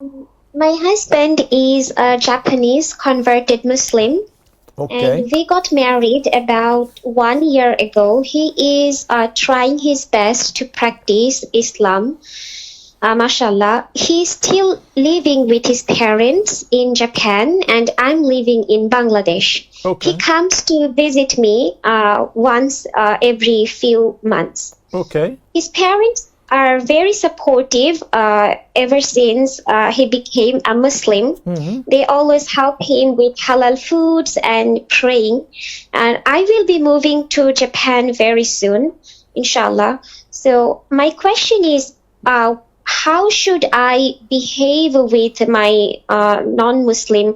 My husband is a Japanese converted Muslim, and Okay. we got married about 1 year ago. He is trying his best to practice Islam. Mashallah. He's still living with his parents in Japan, and I'm living in Bangladesh. He Okay. comes to visit me once every few months. Okay. His parents are very supportive ever since he became a Muslim. Mm-hmm. They always help him with halal foods and praying. And I will be moving to Japan very soon, inshallah. So my question is, how should I behave with my non-Muslim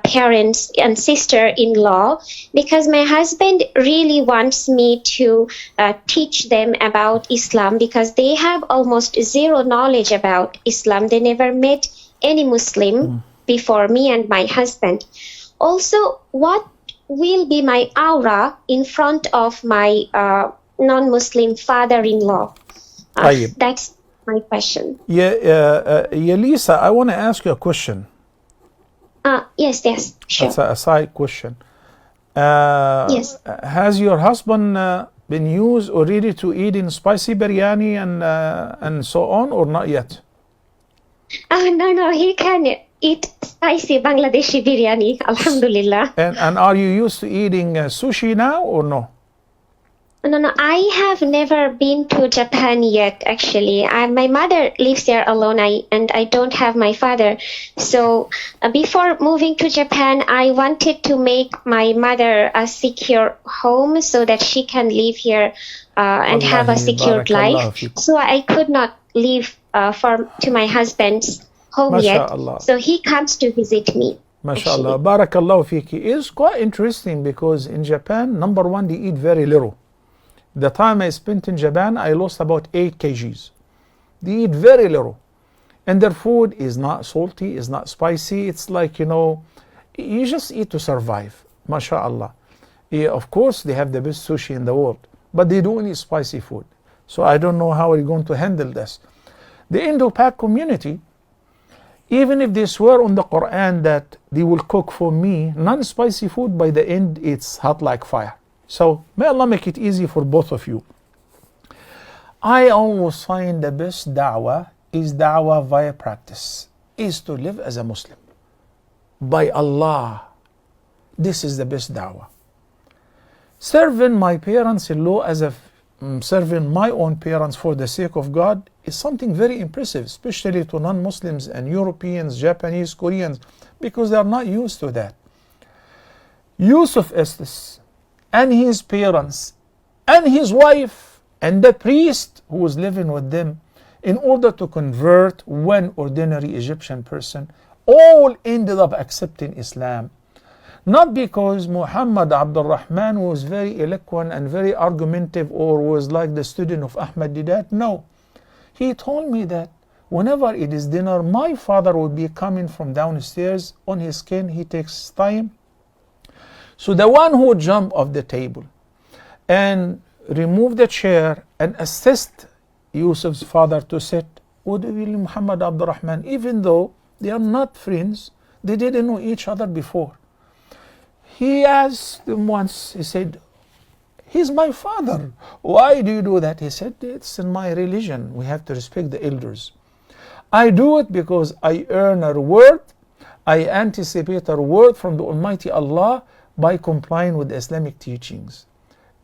parents and sister-in-law? Because my husband really wants me to teach them about Islam, because they have almost zero knowledge about Islam. They never met any Muslim before me and my husband. Also, what will be my aura in front of my non-Muslim father-in-law? طيب. That's my question. Yeah, Lisa, I want to ask you a question. Yes, That's sure. a side question. Yes. Has your husband been used already to eating spicy biryani and so on, or not yet? No, he can eat spicy Bangladeshi biryani, alhamdulillah. And are you used to eating sushi now or no? No, I have never been to Japan yet, actually. My mother lives there alone, and I don't have my father. So before moving to Japan, I wanted to make my mother a secure home so that she can live here and have a Wallahi, secured barakallahu life. fikum. So I could not leave to my husband's home yet. MashaAllah. So he comes to visit me, MashaAllah. actually. Barakallahu fiki. It's quite interesting because in Japan, number one, they eat very little. The time I spent in Japan, I lost about 8 kgs. They eat very little. And their food is not salty, is not spicy. It's like, you just eat to survive. MashaAllah. Yeah, of course, they have the best sushi in the world, but they don't eat spicy food. So I don't know how we're going to handle this. The Indo-Pak community, even if they swear on the Quran that they will cook for me non-spicy food, by the end it's hot like fire. So may Allah make it easy for both of you. I always find the best da'wah is da'wah via practice, is to live as a Muslim. By Allah, this is the best da'wah. Serving my parents-in-law as a serving my own parents for the sake of God is something very impressive, especially to non-Muslims and Europeans, Japanese, Koreans, because they are not used to that. Yusuf Estes and his parents and his wife and the priest who was living with them, in order to convert one ordinary Egyptian person, all ended up accepting Islam. Not because Muhammad Abdul Rahman was very eloquent and very argumentative or was like the student of Ahmad Didat. No. He told me that whenever it is dinner, my father would be coming from downstairs on his cane. He takes time. So the one who would jump off the table and remove the chair and assist Yusuf's father to sit would be Muhammad Abdul Rahman, even though they are not friends, they didn't know each other before. He asked him once, he said, "He's my father. Why do you do that?" He said, "It's in my religion. We have to respect the elders. I do it because I earn a reward. I anticipate a reward from the Almighty Allah by complying with the Islamic teachings.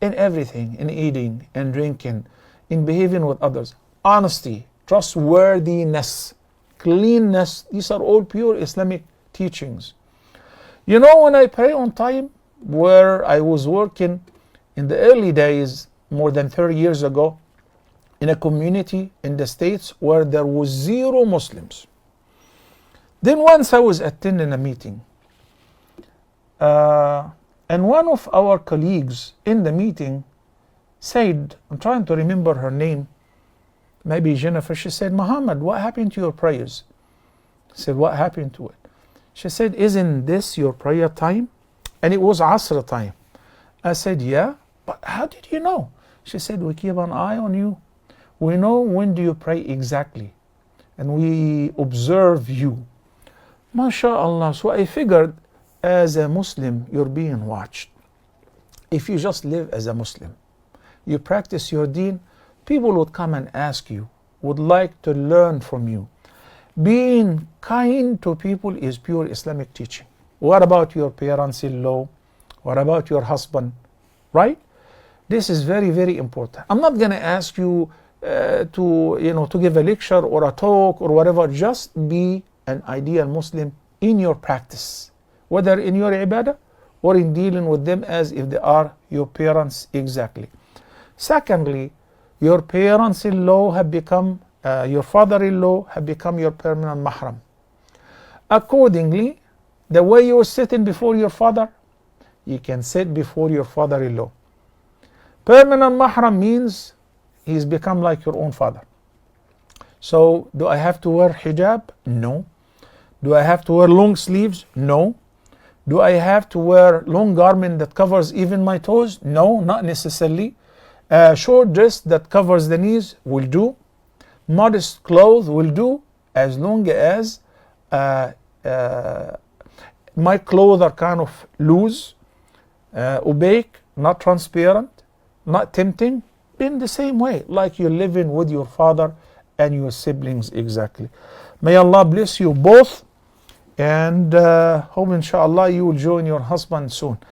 In everything, in eating and drinking, in behaving with others. Honesty, trustworthiness, cleanness, these are all pure Islamic teachings. You know, when I pray on time, where I was working in the early days, more than 30 years ago, in a community in the States where there was zero Muslims. Then once I was attending a meeting, and one of our colleagues in the meeting said, I'm trying to remember her name, maybe Jennifer, she said, "Muhammad, what happened to your prayers?" I said, "What happened to it?" She said, "Isn't this your prayer time?" And it was Asr time. I said, "Yeah, but how did you know?" She said, "We keep an eye on you. We know when do you pray exactly. and we observe you. MashaAllah. So I figured, as a Muslim, you're being watched. If you just live as a Muslim, you practice your deen, people would come and ask you, would like to learn from you. Being kind to people is pure Islamic teaching. What about your parents-in-law? What about your husband? Right? This is very, very important. I'm not going to ask you to give a lecture or a talk or whatever. Just be an ideal Muslim in your practice, whether in your ibadah or in dealing with them as if they are your parents exactly. Secondly, your parents-in-law have become, your father-in-law have become your permanent mahram. Accordingly, the way you're sitting before your father, you can sit before your father-in-law. Permanent mahram means he's become like your own father. So, do I have to wear hijab? No. Do I have to wear long sleeves? No. Do I have to wear long garment that covers even my toes? No, not necessarily. Short dress that covers the knees will do. Modest clothes will do, as long as my clothes are kind of loose, opaque, not transparent, not tempting, in the same way, like you're living with your father and your siblings exactly. May Allah bless you both, and hope inshallah you will join your husband soon.